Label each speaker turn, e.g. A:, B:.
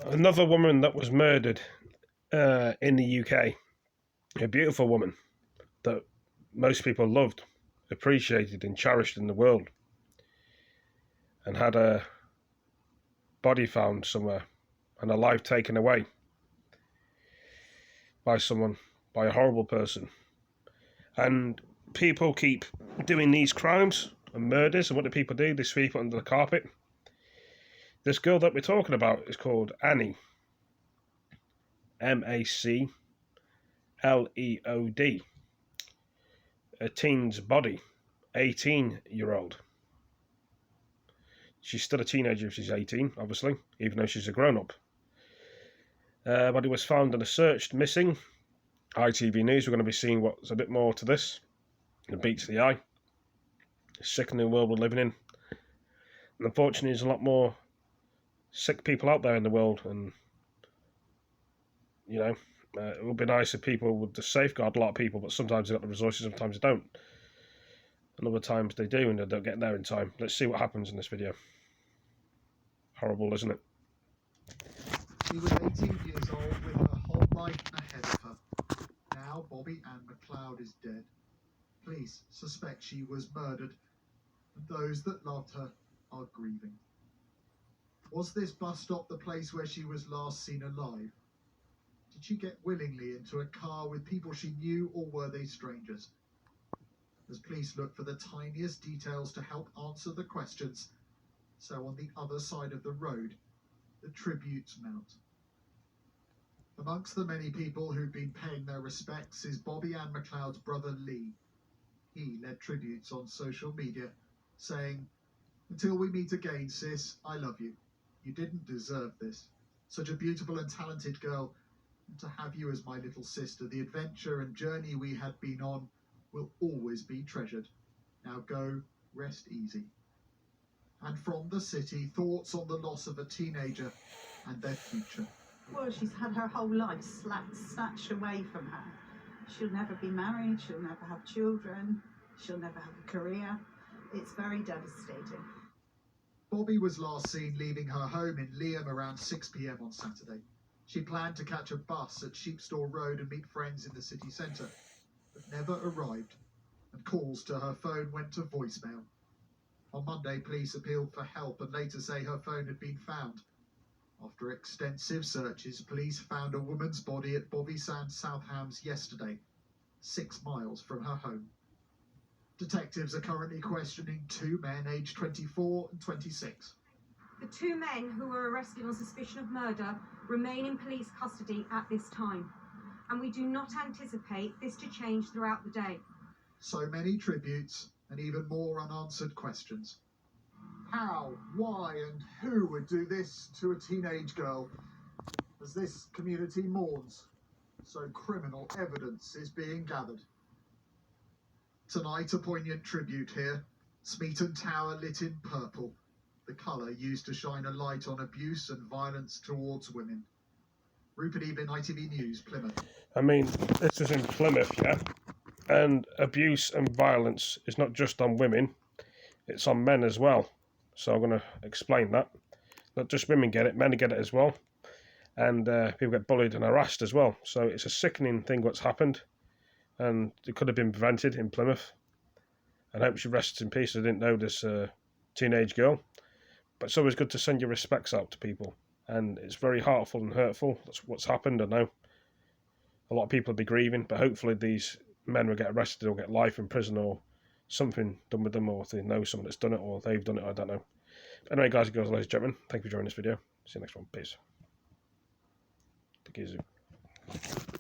A: Another woman that was murdered in the UK. A beautiful woman that most people loved, appreciated and cherished in the world, and had a body found somewhere and her life taken away by someone, by a horrible person. And people keep doing these crimes and murders, and what do people do? They sweep it under the carpet. This girl that we're talking about is called Annie, MC Leod. A teen's body, 18-year-old. She's still a teenager if she's 18, obviously, even though she's a grown-up. Body was found and searched missing. ITV News, we're going to be seeing what's a bit more to this. It beats the eye. It's a sickening world we're living in. And unfortunately, there's a lot more sick people out there in the world, and you know, it would be nice if people would just safeguard a lot of people, but sometimes they've got the resources, sometimes they don't. And other times they do, and they don't get there in time. Let's see what happens in this video. Horrible, isn't it?
B: She was 18 years old with her whole life ahead of her. Now Bobbi-Anne MC Leod is dead. Police suspect she was murdered, and those that loved her are grieving. Was this bus stop the place where she was last seen alive? Did she get willingly into a car with people she knew, or were they strangers? As police look for the tiniest details to help answer the questions, so on the other side of the road, the tributes mount. Amongst the many people who've been paying their respects is Bobbi-Anne MC Leod's brother Lee. He led tributes on social media, saying, "Until we meet again, sis, I love you. You didn't deserve this. Such a beautiful and talented girl, and to have you as my little sister, the adventure and journey we had been on will always be treasured. Now go, rest easy." And from the city, thoughts on the loss of a teenager and their future.
C: Well, she's had her whole life snatched away from her. She'll never be married, she'll never have children, she'll never have a career. It's very devastating.
B: Bobbi was last seen leaving her home in Liam around 6 p.m. on Saturday. She planned to catch a bus at Sheepstore Road and meet friends in the city centre, but never arrived, and calls to her phone went to voicemail. On Monday, police appealed for help and later say her phone had been found. After extensive searches, police found a woman's body at Bovey Sands, South Hams yesterday, 6 miles from her home. Detectives are currently questioning 2 men aged 24 and 26.
D: The 2 men who were arrested on suspicion of murder remain in police custody at this time, and we do not anticipate this to change throughout the day.
B: So many tributes and even more unanswered questions. How, why and who would do this to a teenage girl? As this community mourns, so criminal evidence is being gathered. Tonight, a poignant tribute here. Smeaton Tower lit in purple, the colour used to shine a light on abuse and violence towards women. Rupert Eben, ITV News, Plymouth.
A: I mean, this is in Plymouth, yeah? And abuse and violence is not just on women, it's on men as well. So I'm going to explain that. Not just women get it, men get it as well. And people get bullied and harassed as well. So it's a sickening thing what's happened. And it could have been prevented in Plymouth. And I hope she rests in peace. I didn't know this teenage girl. But it's always good to send your respects out to people. And it's very heartful and hurtful. That's what's happened, I know. A lot of people will be grieving. But hopefully these men will get arrested or get life in prison or something done with them, or if they know someone that's done it or they've done it, I don't know. But anyway, guys and girls, ladies and gentlemen, thank you for joining this video. See you next one. Peace. Take it easy.